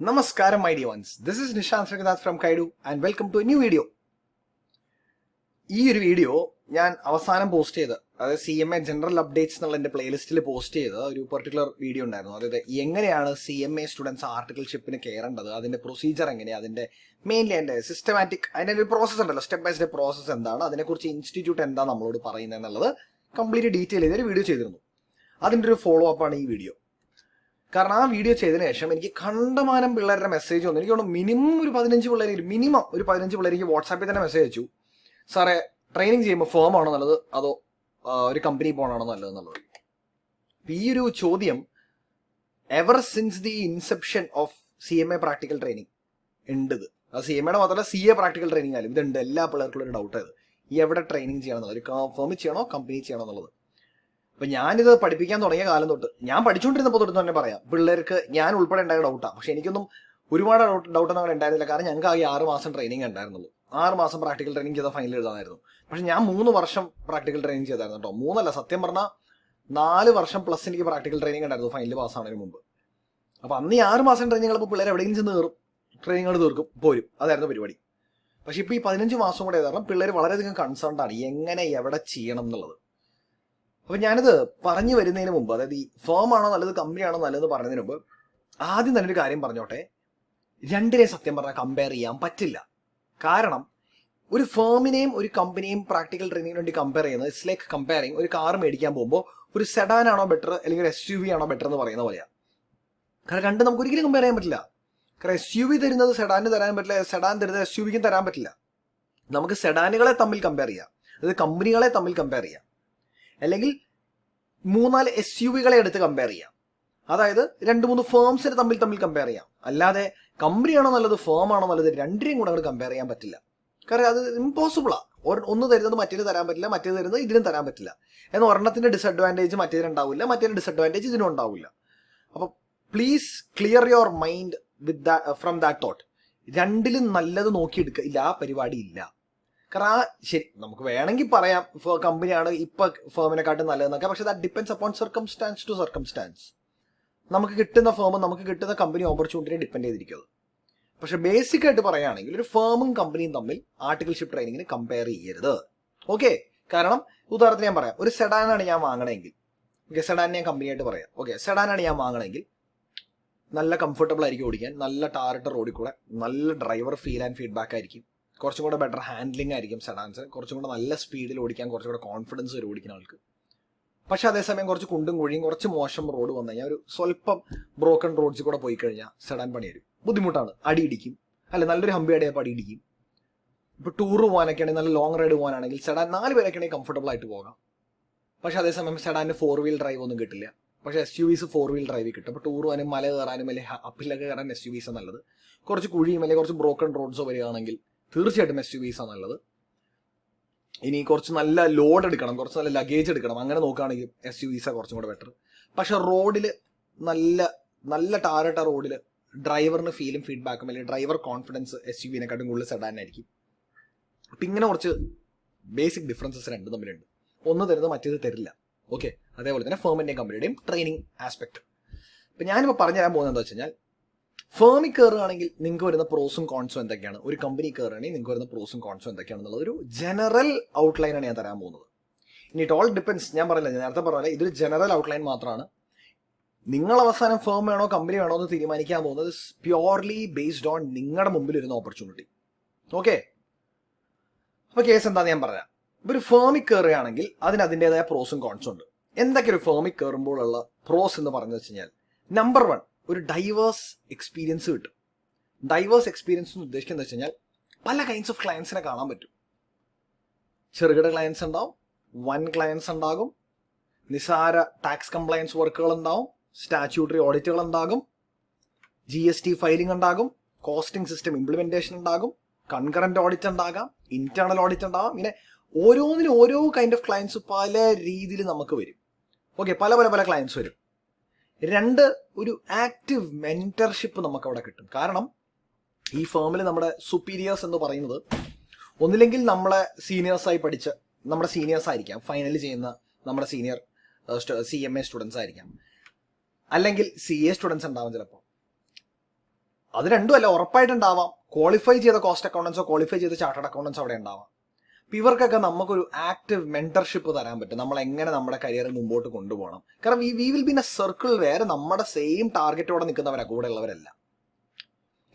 Namaskaram, my dear ones. This is Nishant Srikadath from Kaidu and welcome to a new video. ഈ ഒരു video ഞാൻ അവസാനം post ചെയ്ത് അതായത് CMA ജനറൽ അപ്ഡേറ്റ്സ് എന്നുള്ള എൻ്റെ പ്ലേലിസ്റ്റിൽ പോസ്റ്റ് ചെയ്ത ഒരു പെർട്ടിക്കുലർ വീഡിയോ ഉണ്ടായിരുന്നു. അതായത് എങ്ങനെയാണ് CMA സ്റ്റുഡൻസ് ആർട്ടിക്കിൾഷിപ്പിന് കയറേണ്ടത്, അതിന്റെ പ്രൊസീജിയർ എങ്ങനെയാണ്, അതിന്റെ മെയിൻലി അതിന്റെ സിസ്റ്റമാറ്റിക് അതിന്റെ ഒരു പ്രോസസ്സ് ഉണ്ടല്ലോ, സ്റ്റെപ്പ് ബൈ സ്റ്റെപ്പ് പ്രോസസ്സ് എന്താണ്, അതിനെക്കുറിച്ച് ഇൻസ്റ്റിറ്റ്യൂട്ട് എന്താ നമ്മളോട് പറയുന്നത് എന്നുള്ളത് കംപ്ലീറ്റ് ഡീറ്റെയിൽ ചെയ്തൊരു വീഡിയോ ചെയ്തിരുന്നു. അതിൻ്റെ ഒരു ഫോളോ അപ്പാണ് ഈ വീഡിയോ. കാരണം ആ വീഡിയോ ചെയ്തതിനു ശേഷം എനിക്ക് കണ്ടമാനം പിള്ളേരുടെ മെസ്സേജ് വന്നു. എനിക്ക് തോന്നുന്നു മിനിമം ഒരു 15 പിള്ളേർ എനിക്ക് വാട്സാപ്പിൽ തന്നെ മെസ്സേജ് അയച്ചു, സാറേ ട്രെയിനിങ് ചെയ്യുമ്പോൾ ഫേം ആണോ നല്ലത് അതോ ഒരു കമ്പനി പോകണമാണോ നല്ലതെന്നുള്ളത്. ഈ ഒരു ചോദ്യം ever since the inception of CMA practical training ഉണ്ട്. അത് CMA മാത്രമല്ല CA പ്രാക്ടിക്കൽ ട്രെയിനിങ് ആയാലും ഇതുണ്ട്. എല്ലാ പിള്ളേർക്കുള്ള ഒരു ഡൗട്ട് ആയത് ഈ എവിടെ ട്രെയിനിങ് ചെയ്യണം എന്നുള്ളത്, ഒരു ഫേമിൽ ചെയ്യണോ കമ്പനി ചെയ്യണോ എന്നുള്ളത്. അപ്പൊ ഞാനിത് പഠിപ്പിക്കാൻ തുടങ്ങിയ കാലം തൊട്ട്, ഞാൻ പഠിച്ചുകൊണ്ടിരുന്നപ്പോൾ തൊട്ട് തന്നെ പറയാം, പിള്ളേർക്ക് ഞാൻ ഉൾപ്പെടെ ഉണ്ടായ ഡൗട്ടാണ്. പക്ഷെ എനിക്കൊന്നും ഒരുപാട് ഡൗട്ടൊന്നും അങ്ങനെ ഉണ്ടായിരുന്നില്ല. കാരണം ഞങ്ങൾക്ക് ആകെ 6 മാസം ട്രെയിനിങ് ഉണ്ടായിരുന്നുള്ളൂ. 6 മാസം പ്രാക്ടിക്കൽ ട്രെയിനിങ് ചെയ്ത ഫൈനൽ എഴുതാനായിരുന്നു. പക്ഷെ ഞാൻ 3 വർഷം പ്രാക്ടിക്കൽ ട്രെയിനിങ് ചെയ്തായിരുന്നു കേട്ടോ. 3 സത്യം പറഞ്ഞാൽ 4 വർഷം പ്ലസ് എനിക്ക് പ്രാക്ടിക്കൽ ട്രെയിനിങ് ഉണ്ടായിരുന്നു ഫൈനൽ പാസ്സാണതിന് മുമ്പ്. അപ്പൊ അന്ന് ഈ 6 മാസം ട്രെയിനിങ് ഇപ്പോൾ പിള്ളേർ എവിടെയെങ്കിലും ചെന്ന് കയറും, ട്രെയിനിങ്ങൾ തീർക്കും, പോരും. അതായിരുന്നു പരിപാടി. പക്ഷെ ഇപ്പൊ ഈ 15 മാസം കൂടെ കാരണം പിള്ളേർ വളരെയധികം കൺസേൺഡ് ആണ് എങ്ങനെ എവിടെ ചെയ്യണം എന്നുള്ളത്. അപ്പൊ ഞാനിത് പറഞ്ഞു വരുന്നതിന് മുമ്പ്, അതായത് ഈ ഫേം ആണോ നല്ലത് കമ്പനി ആണോ നല്ലതെന്ന് പറഞ്ഞതിന് മുമ്പ് ആദ്യം തന്നെ ഒരു കാര്യം പറഞ്ഞോട്ടെ. രണ്ടിനെയും സത്യം പറഞ്ഞാൽ കമ്പയർ ചെയ്യാൻ പറ്റില്ല. കാരണം ഒരു ഫേമിനെയും ഒരു കമ്പനിയും പ്രാക്ടിക്കൽ ട്രെയിനിങ്ങിന് വേണ്ടി കമ്പയർ ചെയ്യുന്നത് ഇറ്റ്സ് ലൈക്ക് കമ്പയറിങ് ഒരു കാർ മേടിക്കാൻ പോകുമ്പോൾ ഒരു സെഡാൻ ആണോ ബെറ്റർ അല്ലെങ്കിൽ ഒരു SUV ആണോ ബെറ്റർ എന്ന് പറയുന്ന പോലെയാണ്. കാരണം രണ്ട് നമുക്ക് ഒരിക്കലും കമ്പയർ ചെയ്യാൻ പറ്റില്ല. കാരണം SUV തരുന്നത് സെഡാന് തരാൻ പറ്റില്ല, സെഡാൻ തരുന്നത് SUVക്കും തരാൻ പറ്റില്ല. നമുക്ക് സെഡാനുകളെ തമ്മിൽ കമ്പയർ ചെയ്യാം, അതായത് കമ്പനികളെ തമ്മിൽ കമ്പയർ ചെയ്യാം, അല്ലെങ്കിൽ 3-4 SUVകളെ എടുത്ത് കമ്പയർ ചെയ്യാം. അതായത് 2-3 ഫേംസിനെ തമ്മിൽ കമ്പയർ ചെയ്യാം. അല്ലാതെ കമ്പനിയാണോ നല്ലത് ഫേം ആണോ നല്ലത് രണ്ടിനെയും കൂടെ അങ്ങോട്ട് കമ്പയർ ചെയ്യാൻ പറ്റില്ല. കാരണം അത് ഇമ്പോസിബിളാ. ഒന്ന് തരുന്നത് മറ്റേത് തരാൻ പറ്റില്ല, മറ്റേത് തരുന്നത് ഇതിനും തരാൻ പറ്റില്ല. എന്നാൽ ഒരെണ്ണത്തിന്റെ ഡിസഡ്വാൻറ്റേജ് മറ്റേതിനുണ്ടാവില്ല, മറ്റേതിന് ഡിസഡ്വാൻറ്റേജ് ഇതിനും ഉണ്ടാവില്ല. അപ്പൊ please clear your mind with from that thought. രണ്ടിലും നല്ലത് നോക്കിയെടുക്കുക, ഇല്ല ആ പരിപാടി ഇല്ല. കാരണം ശരി, നമുക്ക് വേണമെങ്കിൽ പറയാം കമ്പനിയാണ് ഇപ്പൊ ഫേമിനെക്കാട്ടും നല്ലതെന്നൊക്കെ. പക്ഷെ that depends upon circumstance to circumstance. നമുക്ക് കിട്ടുന്ന ഫേമും നമുക്ക് കിട്ടുന്ന കമ്പനി ഓപ്പർച്യൂണിറ്റിനെ ഡിപ്പെൻഡ് ചെയ്തിരിക്കുന്നത്. പക്ഷെ ബേസിക് ആയിട്ട് പറയുകയാണെങ്കിൽ ഒരു ഫേമും കമ്പനിയും തമ്മിൽ ആർട്ടിക്കിൾഷിപ്പ് ട്രെയിനിങ്ങിന് കമ്പയർ ചെയ്യരുത്. ഓക്കെ, കാരണം ഉദാഹരണത്തിന് ഞാൻ പറയാം, ഒരു സെഡാനാണ് ഞാൻ വാങ്ങണമെങ്കിൽ, ഓക്കെ സെഡാൻ ഞാൻ കമ്പനിയായിട്ട് പറയാം, ഓക്കെ സെഡാനാണ് ഞാൻ വാങ്ങണമെങ്കിൽ നല്ല കംഫർട്ടബിൾ ആയിരിക്കും ഓടിക്കാൻ, നല്ല ടാറിട്ട റോഡിൽ കൂടെ നല്ല ഡ്രൈവർ ഫീൽ ആൻഡ് ഫീഡ്ബാക്ക് ആയിരിക്കും, കുറച്ചും കൂടെ ബെറ്റർ ഹാൻഡ്ലിംഗ് ആയിരിക്കും സെഡാൻസ്, കുറച്ചും കൂടെ നല്ല സ്പീഡിൽ ഓടിക്കാൻ കുറച്ചും കൂടെ കോൺഫിഡൻസ് വരും ഓടിക്കുന്ന ആൾക്ക്. പക്ഷെ അതേസമയം കുറച്ച് കുണ്ടും കുഴിയും കുറച്ച് മോശം റോഡ് വന്നു കഴിഞ്ഞാൽ, ഒരു സ്വല്പം ബ്രോക്കൺ റോഡ്സിൽ കൂടെ പോയി കഴിഞ്ഞാൽ സെഡാൻ പണി വരും, ബുദ്ധിമുട്ടാണ്, അടി ഇടിക്കും, അല്ലെ നല്ലൊരു ഹമ്പി അടിയപ്പോൾ അടി ഇടിക്കും. ഇപ്പോൾ ടൂർ പോകാനൊക്കെ ആണെങ്കിൽ, നല്ല ലോങ് റൈഡ് പോകാനാണെങ്കിൽ സെഡാൻ 4 പേരൊക്കെ ആണെങ്കിൽ കംഫർട്ടബിൾ ആയിട്ട് പോകാം. പക്ഷെ അതേസമയം സെഡാന് 4 വീൽ ഡ്രൈവ് ഒന്നും കിട്ടില്ല. പക്ഷെ SUVs 4 വീൽ ഡ്രൈവ് കിട്ടും. അപ്പോൾ ടൂർ പോകാനും മല കയറാനും അല്ലെങ്കിൽ അപ്പിലൊക്കെ കയറാൻ SUVs നല്ലത്. കുറച്ച് കുഴിയും അല്ലെങ്കിൽ കുറച്ച് ബ്രോക്കൺ റോഡ്സോ വരികയാണെങ്കിൽ തീർച്ചയായിട്ടും SUVs നല്ലത്. ഇനി കുറച്ച് നല്ല ലോഡ് എടുക്കണം, കുറച്ച് നല്ല ലഗേജ് എടുക്കണം, അങ്ങനെ നോക്കുകയാണെങ്കിൽ SUVs കുറച്ചും കൂടെ ബെറ്റർ. പക്ഷെ റോഡിൽ നല്ല ടാറിട്ട റോഡിൽ ഡ്രൈവറിന് ഫീലും ഫീഡ്ബാക്കും അല്ലെങ്കിൽ ഡ്രൈവർ കോൺഫിഡൻസ് SUVനെക്കാട്ടും കൂടുതൽ സെഡാനായിരിക്കും. അപ്പം ഇങ്ങനെ കുറച്ച് ബേസിക് ഡിഫറൻസസ് രണ്ടും തമ്മിലുണ്ട്. ഒന്ന് തരുന്നത് മറ്റേത് തരില്ല. ഓക്കെ, അതേപോലെ തന്നെ ഫേമിൻ്റെയും കമ്പനിയുടെയും ട്രെയിനിങ് ആസ്പെക്ട്. ഇപ്പം ഞാനിപ്പോൾ പറഞ്ഞുതരാൻ പോകുന്നത് എന്താ വെച്ച് കഴിഞ്ഞാൽ, ഫേമിൽ കയറുകയാണെങ്കിൽ നിങ്ങൾക്ക് വരുന്ന പ്രോസും കോൺസും എന്തൊക്കെയാണ്, ഒരു കമ്പനി കയറുകയാണെങ്കിൽ നിങ്ങൾക്ക് വരുന്ന പ്രോസും കോൺസും എന്തൊക്കെയാണെന്നുള്ളത് ഒരു ജനറൽ ഔട്ട്ലൈനാണ് ഞാൻ തരാൻ പോകുന്നത്. ഇനി ഇറ്റ് ഓൾ ഡിപ്പെൻസ്, ഞാൻ നേരത്തെ പറഞ്ഞാൽ ഇതൊരു ജനറൽ ഔട്ട്ലൈൻ മാത്രമാണ്. നിങ്ങൾ അവസാനം ഫേം വേണോ കമ്പനി വേണോ എന്ന് തീരുമാനിക്കാൻ പോകുന്നത് പ്യോർലി ബേസ്ഡ് ഓൺ നിങ്ങളുടെ മുമ്പിൽ വരുന്ന ഓപ്പർച്യൂണിറ്റി. ഓക്കെ, അപ്പോൾ കേസ് എന്താണെന്ന് ഞാൻ പറയാം. ഇപ്പോൾ ഒരു ഫേമിൽ കയറുകയാണെങ്കിൽ അതിന് അതിൻ്റെതായ പ്രോസും കോൺസും ഉണ്ട്. എന്തൊക്കെ ഒരു ഫേമിൽ കയറുമ്പോഴുള്ള പ്രോസ് എന്ന് പറഞ്ഞു വെച്ച് കഴിഞ്ഞാൽ, നമ്പർ 1 ഒരു ഡൈവേഴ്സ് എക്സ്പീരിയൻസ് കിട്ടും. ഡൈവേഴ്സ് എക്സ്പീരിയൻസ് എന്ന് ഉദ്ദേശിക്കുന്നത് വെച്ച് കഴിഞ്ഞാൽ പല കൈൻഡ്സ് ഓഫ് ക്ലയൻസിനെ കാണാൻ പറ്റും. ചെറുകിട ക്ലയൻസ് ഉണ്ടാവും, വൻ ക്ലയൻസ് ഉണ്ടാകും, നിസാര ടാക്സ് കംപ്ലയൻസ് വർക്കുകൾ ഉണ്ടാവും, സ്റ്റാറ്റ്യൂട്ടറി ഓഡിറ്റുകൾ ഉണ്ടാകും, GST ഫയലിംഗ് ഉണ്ടാകും, കോസ്റ്റിംഗ് സിസ്റ്റം ഇംപ്ലിമെന്റേഷൻ ഉണ്ടാകും, കൺകറന്റ് ഓഡിറ്റ് ഉണ്ടാകാം, ഇന്റേണൽ ഓഡിറ്റ് ഉണ്ടാകാം. ഇങ്ങനെ ഓരോന്നിനും ഓരോ കൈൻഡ് ഓഫ് ക്ലയൻസ് പല രീതിയിൽ നമുക്ക് വരും. ഓക്കെ, പല ക്ലയൻസ് വരും. 2 ഒരു ആക്റ്റീവ് മെന്റർഷിപ്പ് നമുക്ക് അവിടെ കിട്ടും. കാരണം ഈ ഫേമിൽ നമ്മുടെ സുപ്പീരിയേഴ്സ് എന്ന് പറയുന്നത് ഒന്നില്ലെങ്കിൽ നമ്മളെ സീനിയേഴ്സായി പഠിച്ച നമ്മുടെ സീനിയേഴ്സ് ആയിരിക്കാം, ഫൈനൽ ചെയ്യുന്ന നമ്മുടെ സീനിയർ CMA സ്റ്റുഡൻസ് ആയിരിക്കാം, അല്ലെങ്കിൽ CA സ്റ്റുഡൻസ് ഉണ്ടാവും ചിലപ്പോൾ. അത് രണ്ടുമല്ല, ഉറപ്പായിട്ടുണ്ടാവാം. ക്വാളിഫൈ ചെയ്ത കോസ്റ്റ് അക്കൗണ്ടൻസോ ക്വാളിഫൈ ചെയ്ത ചാർട്ടേഡ് അക്കൗണ്ടൻസോ അവിടെ ഉണ്ടാവാം. അപ്പം ഇവർക്കൊക്കെ നമുക്കൊരു ആക്റ്റീവ് മെന്റർഷിപ്പ് തരാൻ പറ്റും, നമ്മൾ എങ്ങനെ നമ്മുടെ കരിയർ മുമ്പോട്ട് കൊണ്ടുപോകണം. കാരണം we will be in a circle വേറെ നമ്മുടെ സെയിം ടാർഗറ്റോടെ നിൽക്കുന്നവരാ കൂടെ ഉള്ളവരല്ല.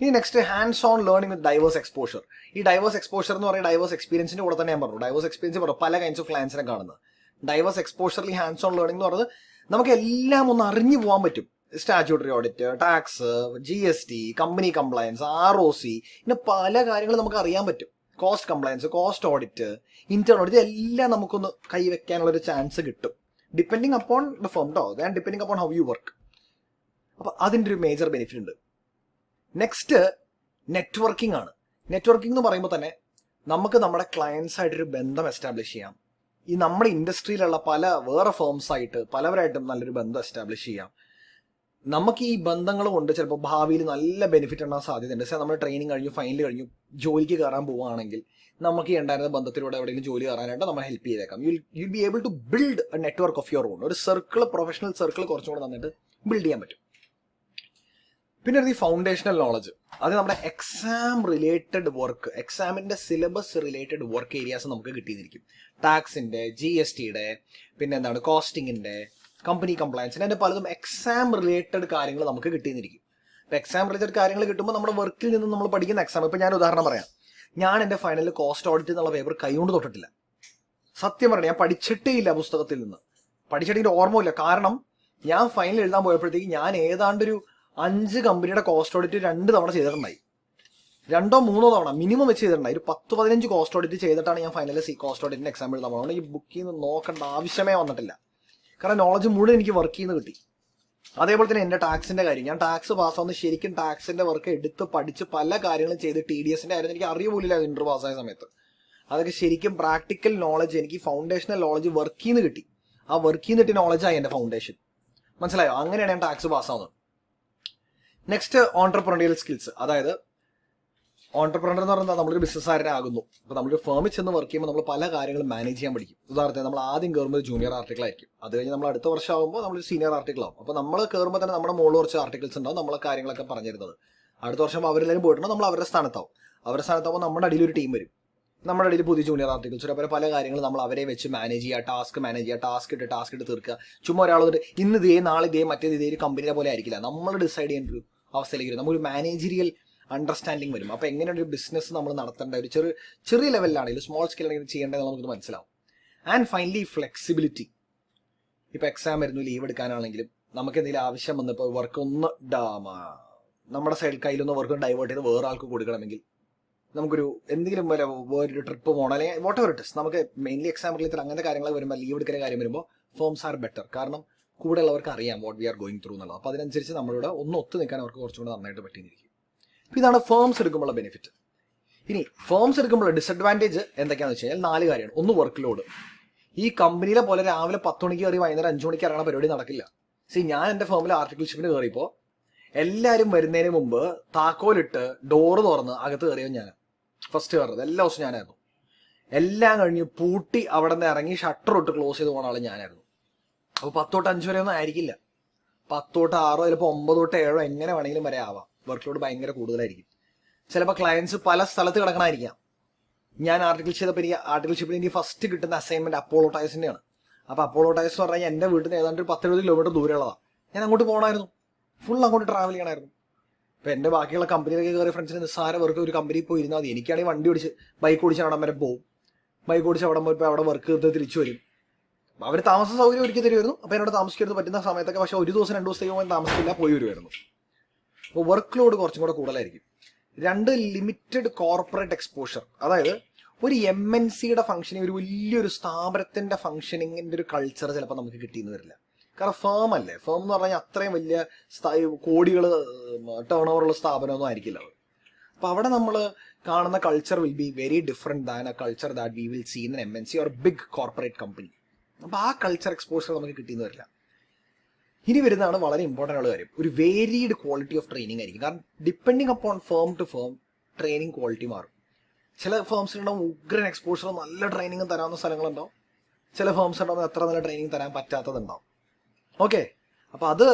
ഇനി next, hands on learning with diverse exposure. ഈ ഡൈവേഴ്സ് എക്സ്പോഷർ എന്ന് പറയുന്നത് ഡൈവേഴ്സ് എക്സ്പീരിയൻസിന്റെ കൂടെ തന്നെ ഞാൻ പറഞ്ഞു. ഡൈവേഴ്സ് എക്സ്പീരിയൻസ് പറഞ്ഞു പല കൈൻഡ്സ് ഓഫ് ക്ലയൻസിനെ കാണുന്നത്. ഡൈവേഴ്സ് എക്സ്പോഷറിൽ ഹാൻഡ്സ് ഓൺ ലേണിംഗ് എന്ന് പറയുന്നത് നമുക്ക് എല്ലാം ഒന്ന് അറിഞ്ഞു പോകാൻ പറ്റും. Statutory audit, tax, GST, company compliance, ROC, ഇങ്ങനെ പല കാര്യങ്ങളും നമുക്ക് അറിയാൻ പറ്റും. Cost compliance, cost audit, internal audit, എല്ലാം നമുക്കൊന്ന് കൈവയ്ക്കാനുള്ള ഒരു ചാൻസ് കിട്ടും. Depending upon the firm to and depending upon how you work. അപ്പൊ അതിൻ്റെ ഒരു മേജർ ബെനിഫിറ്റ് ഉണ്ട്. നെക്സ്റ്റ് നെറ്റ്വർക്കിംഗ് ആണ്. നെറ്റ്വർക്കിംഗ് എന്ന് പറയുമ്പോൾ തന്നെ നമുക്ക് നമ്മുടെ ക്ലയൻസ് ആയിട്ടൊരു ബന്ധം എസ്റ്റാബ്ലിഷ് ചെയ്യാം. ഈ നമ്മുടെ ഇൻഡസ്ട്രിയിലുള്ള പല വേറെ ഫേംസ് ആയിട്ട് പലവരായിട്ടും നല്ലൊരു ബന്ധം എസ്റ്റാബ്ലിഷ് ചെയ്യാം. നമുക്ക് ഈ ബന്ധങ്ങൾ കൊണ്ട് ചിലപ്പോൾ ഭാവിയിൽ നല്ല ബെനിഫിറ്റ് ഉണ്ടാകാൻ സാധ്യതയുണ്ട്. പക്ഷേ നമ്മൾ ട്രെയിനിങ് കഴിഞ്ഞു, ഫൈനൽ കഴിഞ്ഞു, ജോലിക്ക് കയറാൻ പോവുകയാണെങ്കിൽ നമുക്ക് ഈ ഉണ്ടായിരുന്ന ബന്ധത്തിലൂടെ എവിടെയെങ്കിലും ജോലി കയറാനായിട്ട് നമ്മൾ ഹെൽപ്പ് ചെയ്തേക്കാം. You'll be able to build a network of your own. ഒരു സർക്കിൾ, പ്രൊഫഷണൽ സർക്കിൾ കുറച്ചും കൂടെ നന്നായിട്ട് ബിൽഡ് ചെയ്യാൻ പറ്റും. പിന്നെ ഈ ഫൗണ്ടേഷണൽ നോളജ്, അത് നമ്മുടെ എക്സാം റിലേറ്റഡ് വർക്ക്, എക്സാമിന്റെ സിലബസ് റിലേറ്റഡ് വർക്ക് ഏരിയാസ് നമുക്ക് കിട്ടിയിരിക്കും. ടാക്സിന്റെ, GSTയുടെ, പിന്നെ എന്താണ് കോസ്റ്റിങ്ങിന്റെ, കമ്പനി കംപ്ലയൻസിന്റെ, അതിന്റെ പലതും എക്സാം റിലേറ്റഡ് കാര്യങ്ങൾ നമുക്ക് കിട്ടിയിരിക്കും. ഇപ്പൊ എക്സാം റിലേറ്റഡ് കാര്യങ്ങൾ കിട്ടുമ്പോൾ നമ്മുടെ വർക്കിൽ നിന്ന് നമ്മൾ പഠിക്കുന്ന എക്സാം. ഇപ്പൊ ഞാൻ ഉദാഹരണം പറയാം. ഞാൻ എന്റെ ഫൈനലിൽ കോസ്റ്റ് ഓഡിറ്റ് എന്നുള്ള പേപ്പർ കൈകൊണ്ട് തൊട്ടിട്ടില്ല. സത്യം പറഞ്ഞാൽ ഞാൻ പഠിച്ചിട്ടേ ഇല്ല, പുസ്തകത്തിൽ നിന്ന് പഠിച്ചിട്ട് ഓർമ്മയില്ല. കാരണം ഞാൻ ഫൈനൽ എഴുതാൻ പോയപ്പോഴത്തേക്ക് ഞാൻ ഏതാണ്ടൊരു 5 കമ്പനിയുടെ കോസ്റ്റ് ഓഡിറ്റ് 2 തവണ ചെയ്തിട്ടുണ്ടായി. 2 or 3 തവണ മിനിമം വെച്ച് ചെയ്തിട്ടുണ്ടായി. ഒരു 10-15 കോസ്റ്റ് ഓഡിറ്റ് ചെയ്തിട്ടാണ് ഞാൻ ഫൈനലിൽ കോസ്റ്റ് ഓഡിറ്റിന്റെ എക്സാം എഴുതാൻ പോകുന്നത്. ഈ ബുക്കിൽ നിന്ന് നോക്കേണ്ട ആവശ്യമേ വന്നിട്ടില്ല. കാരണം നോളജ് മുഴുവൻ എനിക്ക് വർക്കിൽ നിന്ന് കിട്ടി. അതേപോലെ തന്നെ എന്റെ ടാക്സിന്റെ കാര്യം, ഞാൻ ടാക്സ് പാസ്സാവുന്ന ശരിക്കും ടാക്സിന്റെ വർക്ക് എടുത്ത് പഠിച്ച് പല കാര്യങ്ങളും ചെയ്ത് TDSന്റെ കാര്യം എനിക്ക് അറിയ പോലില്ല ഇന്റർവ്യൂ പാസ്സായ സമയത്ത്. അതൊക്കെ ശരിക്കും പ്രാക്ടിക്കൽ നോളജ്, എനിക്ക് ഫൗണ്ടേഷണൽ നോളജ് വർക്കിൽ നിന്ന് കിട്ടി. ആ വർക്കിൽ നിന്ന് കിട്ടിയ നോളജായി എന്റെ ഫൗണ്ടേഷൻ. മനസ്സിലായോ? അങ്ങനെയാണ് ഞാൻ ടാക്സ് പാസ്സാവുന്നത്. Next, entrepreneurial skills. അതായത് ഓൺട്രപ്രണർ എന്ന് പറഞ്ഞാൽ നമ്മളൊരു ബിസിനസ്സുകാരനാകുന്നു. അപ്പോൾ നമ്മളൊരു ഫേമിൽ ചെന്ന് വർക്ക് ചെയ്യുമ്പോൾ നമ്മൾ പല കാര്യങ്ങളും മാനേജ് ചെയ്യാൻ പഠിക്കും. ഉദാഹരണത്തിന് നമ്മൾ ആദ്യം കയറുമ്പോൾ ജൂനിയർ ആർട്ടിക്കിൾ ആയിരിക്കും. അത് കഴിഞ്ഞ് നമ്മൾ അടുത്ത വർഷം ആകുമ്പോൾ നമ്മളൊരു സീനിയർ ആർട്ടിക്കിൾ ആവും. അപ്പോൾ നമ്മൾ കയറുമ്പോൾ തന്നെ നമ്മുടെ മുകളിൽ കുറച്ച് ആർട്ടിക്കിൾസ് ഉണ്ടാവും, നമ്മളെ കാര്യങ്ങളൊക്കെ പറഞ്ഞിരുന്നത്. അടുത്ത വർഷം അവരെല്ലാവരും പോയിട്ടുണ്ടോ, നമ്മൾ അവരുടെ സ്ഥാനത്താവും. അവരുടെ സ്ഥാനത്താവുമ്പോൾ നമ്മുടെ അടിയിൽ ഒരു ടീം വരും. നമ്മുടെ ഇടയിൽ പുതിയ ജൂനിയർ ആർട്ടിക്കിൾസ്, അതേപോലെ പല കാര്യങ്ങൾ നമ്മൾ അവരെ വെച്ച് മാനേജ് ചെയ്യുക, ടാസ്ക് മാനേജ് ചെയ്യുക, ടാസ്ക് ഇട്ട് തീർക്കുക. ചുമ്മാ ഒരാൾ വന്നിട്ട് ഇന്ന് ഇതേ, നാളെ ഇതേ, മറ്റേത് ഇതേ ഒരു കമ്പനിയെ പോലെ ആയിരിക്കില്ല. നമ്മൾ ഡിസൈഡ് ചെയ്യുന്ന ഒരു അവസ്ഥയിലേക്ക് വരും. നമുക്കൊരു മാനേജറിയൽ അണ്ടർസ്റ്റാൻഡിങ് വരും. അപ്പോൾ എങ്ങനെയാണ് ഒരു ബിസിനസ് നമ്മൾ നടത്തേണ്ട, ഒരു ചെറിയ ലെവലിലാണെങ്കിലും സ്മോൾ സ്കെയിലാണെങ്കിൽ ചെയ്യേണ്ടത് നമുക്ക് മനസ്സിലാവും. And finally, flexibility. ഇപ്പോൾ എക്സാം വരുന്നു, ലീവ് എടുക്കാനാണെങ്കിലും നമുക്ക് എന്തെങ്കിലും ആവശ്യം വന്നപ്പോൾ വർക്ക് ഒന്ന് നമ്മുടെ സൈഡിൽ കയ്യിലൊന്ന് വർക്ക് ഡൈവേർട്ട് ചെയ്ത് വേറെ ആൾക്ക് കൊടുക്കണമെങ്കിൽ, നമുക്കൊരു എന്തെങ്കിലും വേറൊരു ട്രിപ്പ് പോകണം, അല്ലെങ്കിൽ വാട്ട് എവർ ഇറ്റ് ഇസ്, നമുക്ക് മെയിൻലി എക്സാം റിലേറ്റഡ് അങ്ങനത്തെ കാര്യങ്ങൾ വരുമ്പോൾ, ലീവ് എടുക്കുന്ന കാര്യം വരുമ്പോൾ ഫേംസ് ആർ ബെറ്റർ. കാരണം കൂടെ ഉള്ളവർക്ക് അറിയാം what we are going through എന്നുള്ളത്. അപ്പോൾ അതിനനുസരിച്ച് നമ്മളോട് ഒന്ന് ഒത്തു നിൽക്കാൻ അവർക്ക് കുറച്ചും കൂടെ നന്നായിട്ട് പറ്റിയിരിക്കും. അപ്പോൾ ഇതാണ് ഫേംസ് എടുക്കുമ്പോഴുള്ള ബെനിഫിറ്റ്. ഇനി ഫേംസ് എടുക്കുമ്പോൾ ഡിസഡ്വാൻറ്റേജ് എന്തൊക്കെയാണെന്ന് വെച്ച് കഴിഞ്ഞാൽ 4 കാര്യമാണ്. ഒന്ന്, വർക്ക് ലോഡ്. ഈ കമ്പനിയിലെ പോലെ രാവിലെ 10 മണിക്ക് കയറി വൈകുന്നേരം 5 മണിക്ക് ഇറങ്ങുന്ന പരിപാടി നടക്കില്ല. ഞാൻ എൻ്റെ ഫേമിൽ ആർട്ടിക്കിൾഷിപ്പിന് കയറിയപ്പോൾ എല്ലാവരും വരുന്നതിന് മുമ്പ് താക്കോലിട്ട് ഡോറ് തുറന്ന് അകത്ത് കയറിയോ ഞാൻ ഫസ്റ്റ് കയറുന്നത്. എല്ലാ ദിവസവും ഞാനായിരുന്നു. എല്ലാം കഴിഞ്ഞ് പൂട്ടി അവിടെ നിന്ന് ഇറങ്ങി ഷട്ടർ ഇട്ട് ക്ലോസ് ചെയ്ത് പോകുന്ന ആൾ ഞാനായിരുന്നു. അപ്പോൾ 10 തൊട്ട് 5 വരെ ഒന്നും ആയിരിക്കില്ല. 10 തൊട്ട് 6, ചിലപ്പോൾ 9 തൊട്ട് 7 എങ്ങനെ വേണമെങ്കിലും വരെ ആവാം. വർക്ക് ലോഡ് ഭയങ്കര കൂടുതലായിരിക്കും. ചിലപ്പോൾ ക്ലയൻസ് പല സ്ഥലത്ത് കിടക്കണമായിരിക്കാം. ഞാൻ ആർട്ടിക്കിൾഷിപ്പിൽ എനിക്ക് ഫസ്റ്റ് കിട്ടുന്ന അസൈൻമെന്റ് അപ്പോളോ ടയർസിൻ്റെയാണ്. അപ്പോൾ അപ്പോളോ ടയർസ് എന്ന് പറഞ്ഞാൽ എൻ്റെ വീട്ടിൽ നിന്ന് ഏതാണ്ട് ഒരു 10-70 കിലോമീറ്റർ ദൂരമുള്ളതാണ്. ഞാൻ അങ്ങോട്ട് പോകണമായിരുന്നു, ഫുൾ അങ്ങോട്ട് ട്രാവൽ ചെയ്യണമായിരുന്നു. അപ്പോൾ എൻ്റെ ബാക്കിയുള്ള കമ്പനിയിലേക്ക് കയറിയ ഫ്രണ്ട്സിന് നിസ്സാര വർക്ക് ഒരു കമ്പനിയിൽ പോയി ഇരുന്നാൽ മതി. എനിക്കാണെങ്കിൽ വണ്ടി ഓടിച്ച് ബൈക്ക് ഓടിച്ച് അവിടം വരെ പോകും. ബൈക്ക് ഓടിച്ച് അവിടെ പോയപ്പോൾ അവിടെ വർക്ക് ചെയ്ത് തിരിച്ചു വരും. അവർ താമസ സൗകര്യം ഒരുക്കി തരുമായിരുന്നു. അപ്പോൾ എന്നോട് താമസിക്കരുത് പറ്റുന്ന സമയത്തൊക്കെ. പക്ഷേ ഒരു ദിവസം 2 ദിവസത്തേക്ക് പോകാൻ താമസിക്കില്ല, പോയി വരുമായിരുന്നു. അപ്പോൾ വർക്ക് ലോഡ് കുറച്ചും കൂടെ കൂടുതലായിരിക്കും. 2, ലിമിറ്റഡ് കോർപ്പറേറ്റ് എക്സ്പോഷർ. അതായത് ഒരു MNCയുടെ ഫംഗ്ഷനിങ്, ഒരു വലിയൊരു സ്ഥാപനത്തിന്റെ ഫംഗ്ഷനിങ്ങിന്റെ ഒരു കൾച്ചർ ചിലപ്പോൾ നമുക്ക് കിട്ടിയെന്ന് വരില്ല. കാരണം ഫേം അല്ലേ, ഫേം എന്ന് പറഞ്ഞാൽ അത്രയും വലിയ കോടികൾ ടേൺ ഓവറുള്ള സ്ഥാപനമൊന്നും ആയിരിക്കില്ല അത്. അപ്പോൾ അവിടെ നമ്മൾ കാണുന്ന culture will be very different than a culture that we will see in MNC or big corporate company. അപ്പോൾ ആ കൾച്ചർ എക്സ്പോഷർ നമുക്ക് കിട്ടിയെന്ന് വരില്ല. ഇനി വരുന്നതാണ് വളരെ ഇമ്പോർട്ടൻ്റ് ഉള്ള കാര്യം, ഒരു വേരീഡ് ക്വാളിറ്റി ഓഫ് ട്രെയിനിങ് ആയിരിക്കും. കാരണം depending upon firm to firm training quality മാറും. ചില ഫേംസിലുണ്ടാവും ഉഗ്രൻ എക്സ്പോഷർ, നല്ല ട്രെയിനിങ് തരാവുന്ന സ്ഥലങ്ങളുണ്ടാവും. ചില ഫേംസ് ഉണ്ടാവും അത്ര നല്ല ട്രെയിനിങ് തരാൻ പറ്റാത്തതുണ്ടാവും. ഓക്കെ, അപ്പോൾ അത്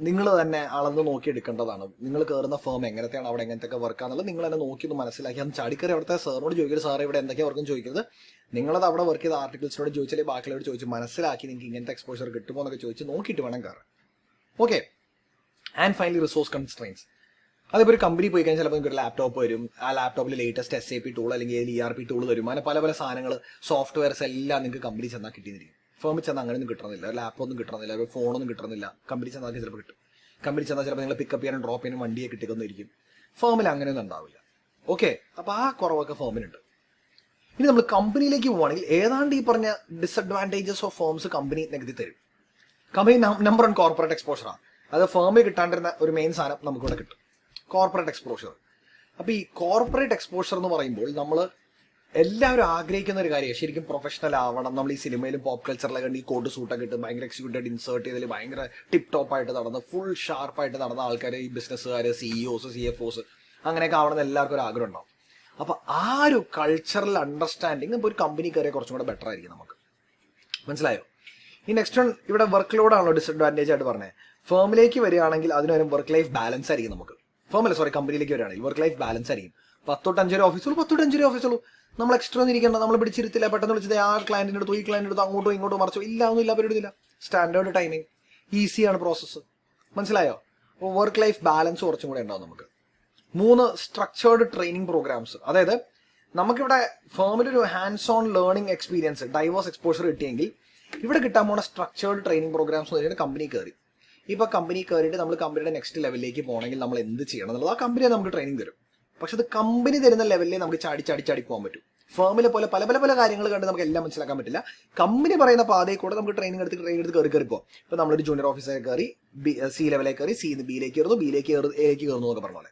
നിങ്ങൾ തന്നെ അളന്ന് നോക്കി എടുക്കേണ്ടതാണ്. നിങ്ങൾ കയറുന്ന ഫേം എങ്ങനത്തെയാണ്, അവിടെ എങ്ങനത്തെ വർക്കാന്നുള്ളത് നിങ്ങൾ തന്നെ നോക്കി ഒന്ന് മനസ്സിലാക്കി. അത് ചാടിക്കറി അവിടുത്തെ സാറിനോട് ചോദിക്കരുത്, സാർ ഇവിടെ എന്തൊക്കെയാണ് വർക്കും ചോദിക്കരുത്. നിങ്ങളത് അവിടെ വർക്ക് ചെയ്ത ആർട്ടിക്കിൾസിനോട് ചോദിച്ചാലേ ബാക്കിയുള്ളവരോട് ചോദിച്ച് മനസ്സിലാക്കി നിങ്ങൾക്ക് ഇങ്ങനത്തെ എക്സ്പോഷർ കിട്ടുമോ എന്നൊക്കെ ചോദിച്ച് നോക്കിയിട്ട് വേണം കയറാൻ. Okay. And finally resource constraints. അതിപ്പോൾ ഒരു കമ്പനി പോയി കഴിഞ്ഞാൽ ചിലപ്പോൾ നിങ്ങൾക്ക് ഒരു ലാപ്ടോപ്പ് വരും. ആ ലാപ്ടോപ്പിൽ ലേറ്റസ്റ്റ് SAP ടൂൾ അല്ലെങ്കിൽ ERP ടൂൾ വരും. അങ്ങനെ പല പല സാധനങ്ങൾ, സോഫ്റ്റ്വെയർസ് എല്ലാം നിങ്ങൾക്ക് കമ്പനി ചെന്നാൽ കിട്ടിയിരിക്കും. ഫേമിൽ ചെന്നാൽ അങ്ങനെയൊന്നും കിട്ടണമെന്നില്ല. ഒരു ലാപ്പൊന്നും കിട്ടണമെന്നില്ല, ഒരു ഫോണൊന്നും കിട്ടണമെന്നില്ല. കമ്പനി ചെന്നാൽ ചിലപ്പോൾ കിട്ടും. കമ്പനി ചെന്നാൽ ചിലപ്പോൾ നിങ്ങൾ പിക്കപ്പ് ചെയ്യാനും ഡ്രോപ്പ് ചെയ്യാനും വണ്ടിയെ കിട്ടിക്കൊന്നിരിക്കും. ഫേമിൽ അങ്ങനെയൊന്നും ഉണ്ടാവില്ല. ഓക്കെ. അപ്പോൾ ആ കുറവൊക്കെ ഫേമിനുണ്ട്. ഇനി നമ്മൾ കമ്പനിയിലേക്ക് പോവുകയാണെങ്കിൽ ഏതാണ്ട് ഈ പറഞ്ഞ ഡിസഡ്വാൻറ്റേജസ് ഓഫ് ഫേംസ് കമ്പനി നികത്തി തരും. കമ്പനി നമ്പർ 1 കോർപ്പറേറ്റ് എക്സ്പോഷറാണ്. അത് ഫേമിൽ കിട്ടാണ്ടിരുന്ന ഒരു മെയിൻ സാധനം നമുക്കിവിടെ കിട്ടും, കോർപ്പറേറ്റ് എക്സ്പോഷർ. അപ്പോൾ ഈ കോർപ്പറേറ്റ് എക്സ്പോഷർ എന്ന് പറയുമ്പോൾ നമ്മൾ എല്ലാവരും ആഗ്രഹിക്കുന്ന ഒരു കാര്യമാണ്. ശരിക്കും പ്രൊഫഷണൽ ആവണം. നമ്മൾ ഈ സിനിമയിലും പോപ്പ് കൾച്ചറിലൊക്കെ കണ്ട് ഈ കോട്ട് സൂട്ടൊക്കെ ഇട്ട് ഭയങ്കര എക്സിക്യൂട്ടീവ് ഇൻസേർട്ട് ചെയ്തതിൽ ഭയങ്കര ടിപ്പ് ടോപ്പായിട്ട് നടന്ന് ഫുൾ ഷാർപ്പായിട്ട് നടന്ന ആൾക്കാർ, ഈ ബിസിനസ്സുകാർ, CEOs, CFOs അങ്ങനെയൊക്കെ ആവണമെന്ന് എല്ലാവർക്കും ഒരു ആഗ്രഹം ഉണ്ടാവും. അപ്പോൾ ആ ഒരു കൾച്ചറൽ അണ്ടർസ്റ്റാൻഡിങ് ഇപ്പോൾ ഒരു കമ്പനി കയറിയ കുറച്ചും കൂടെ ബെറ്റർ ആയിരിക്കും നമുക്ക്. മനസ്സിലായോ? ഈ നെക്സ്റ്റ് വൺ ഇവിടെ വർക്ക് ലോഡാണല്ലോ ഡിസഡ്വാൻറ്റേജ് ആയിട്ട് പറഞ്ഞത്. ഫേമിലേക്ക് വരികയാണെങ്കിൽ അതിനൊരു വർക്ക് ലൈഫ് ബാലൻസ് ആയിരിക്കും നമുക്ക്. കമ്പനിയിലേക്ക് വരികയാണെങ്കിൽ വർക്ക് ലൈഫ് ബാലൻസ് ആയിരിക്കും. 10 തൊട്ട് 5 വരെ ഓഫീസുള്ളൂ. നമ്മൾ എക്സ്ട്രാ ഒന്നും ഇരിക്കേണ്ട, നമ്മൾ പിടിച്ചിരുത്തില്ല, പെട്ടെന്ന് വിളിച്ചത് ആ ക്ലയന്റിന്റെ അടുത്ത്, ഈ ക്ലയന്റിന്റെ അടുത്ത് അങ്ങോട്ടോ ഇങ്ങോട്ടോ മറിച്ചോ ഒന്നുമില്ല, പരിപാടിയില്ല. സ്റ്റാൻഡേർഡ് ടൈമിങ്, ഈസിയാണ് പ്രോസസ്സ്. മനസ്സിലായോ? അപ്പോൾ വർക്ക് ലൈഫ് ബാലൻസ് കുറച്ചും കൂടെ ഉണ്ടാവും നമുക്ക്. 3 സ്ട്രക്ചേർഡ് ട്രെയിനിങ് പ്രോഗ്രാംസ്. അതായത് നമുക്കിവിടെ ഫേമിലൊരു hands on learning experience, diverse exposure കിട്ടിയെങ്കിൽ ഇവിടെ കിട്ടാൻ പോണ സ്ട്രക്ചേർഡ് ട്രെയിനിങ് പ്രോഗ്രാംസ് എന്ന് പറഞ്ഞാൽ കമ്പനി കയറി. ഇപ്പോൾ കമ്പനി കയറിയിട്ട് നമ്മൾ കമ്പനിയുടെ നെക്സ്റ്റ് ലെവലിലേക്ക് പോകണമെങ്കിൽ നമ്മൾ എന്ത് ചെയ്യണം എന്നുള്ളത് ആ കമ്പനിയെ നമുക്ക് ട്രെയിനിങ് തരും. പക്ഷെ അത് കമ്പനി തരുന്ന ലെവലിലേ നമുക്ക് ചാടി പോകാൻ പറ്റും. ഫേമിലെ പോലെ പല പല പല കാര്യങ്ങൾ കണ്ട് നമുക്ക് എല്ലാം മനസ്സിലാക്കാൻ പറ്റില്ല. കമ്പനി പറയുന്ന പാതയിൽ കൂടെ നമുക്ക് ട്രെയിനിങ് എടുത്ത് കയറി പോകാം. ഇപ്പോൾ നമ്മളൊരു ജൂനിയർ ഓഫീസറെ കയറി C ലെവലിലേക്ക് കയറി, C Bയിലേക്ക് കയറുന്നു, Bയിലേക്ക് Aയിലേക്ക് കയറുന്നു എന്നൊക്കെ പറഞ്ഞ പോലെ.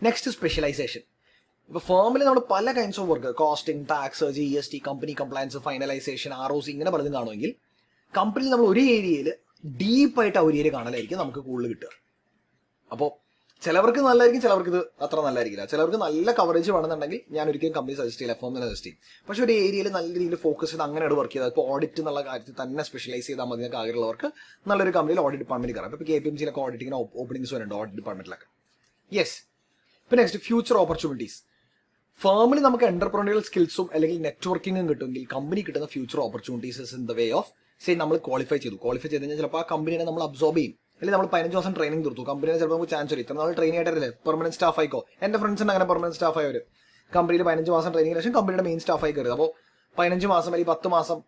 Next specialisation. ഇപ്പോൾ ഫേമിൽ നമ്മൾ പല kinds of work, costing, tax, GST, company compliance, finalisation, ROC ഇങ്ങനെ പലതും കാണുമെങ്കിൽ കമ്പനിയിൽ നമ്മൾ ഒരു ഏരിയയിൽ ഡീപ്പായിട്ട് ആ ഒരു ഏരിയ കാണലായിരിക്കും നമുക്ക് കൂടുതൽ കിട്ടുക. അപ്പോൾ ചിലവർക്ക് നല്ലതായിരിക്കും, ചിലവർക്ക് ഇത് അത്ര നല്ലതായിരിക്കില്ല. ചിലവർക്ക് നല്ല കവറേജ് വേണമെന്നുണ്ടെങ്കിൽ ഞാൻ ഒരിക്കലും കമ്പനി സജസ്റ്റ് ചെയ്യില്ല, ഫേം തന്നെ സജസ്റ്റ് ചെയ്യും. പക്ഷേ ഒരു ഏരിയയിൽ നല്ല രീതിയിൽ ഫോക്കസ് ചെയ്ത് അങ്ങനെയാണ് വർക്ക് ചെയ്തത്. ഇപ്പോൾ ഓഡിറ്റ് എന്നുള്ള കാര്യത്തിൽ തന്നെ സ്പെഷ്യലൈസ് ചെയ്താൽ മതി എന്നൊക്കെ ആഗ്രഹമുള്ളവർക്ക് നല്ലൊരു കമ്പനിയിൽ ഓഡിറ്റ് ഡിപ്പാർട്ട്മെന്റ് കയറാം. ഇപ്പോൾ KPMGയിലൊക്കെ ഓഡിറ്റിങ്ങിന് ഓപ്പണിംഗ്സ് വരുന്നുണ്ട് ഓഡിറ്റ് ഡിപ്പാർട്ട്മെന്റിലൊക്കെ. യെസ്. ഇപ്പോൾ നെക്സ്റ്റ് ഫ്യൂച്ചർ ഓപ്പർച്യൂണിറ്റീസ്. ഫേമിൽ നമുക്ക് എന്റർപ്രണറിയൽ സ്കിൽസും അല്ലെങ്കിൽ നെറ്റ്വർക്കിങ്ങും കിട്ടുമെങ്കിൽ കമ്പനി കിട്ടുന്ന future opportunities in the way of നമ്മൾ ക്വാളിഫൈ ചെയ്ത് കഴിഞ്ഞാൽ ചിലപ്പോൾ ആ കമ്പനിയെ നമ്മൾ അബ്സോർബ് ചെയ്യും. അല്ലെങ്കിൽ നമ്മൾ 15 ദിവസം ട്രെയിനിങ് തീർത്തു, കമ്പനിയെ ചിലപ്പോൾ നമുക്ക് ചാൻസ് വരും. ഇത്ര നാൾ ട്രെയിനിങ് ആയിട്ടല്ലേ പെർമനന്റ് സ്റ്റാഫ് ആയിക്കോ. എൻ്റെ ഫ്രണ്ട്സിന് അങ്ങനെ പെർമനന്റ് സ്റ്റാഫ് ആയവർ കമ്പനിയിൽ 15 മാസം ട്രെയിനിങ്ങിന് ശേഷം കമ്പനിയുടെ മെയിൻ സ്റ്റാഫ് ആയി കയറി. അപ്പോൾ 15 മാസം അല്ലെങ്കിൽ 10 മാസം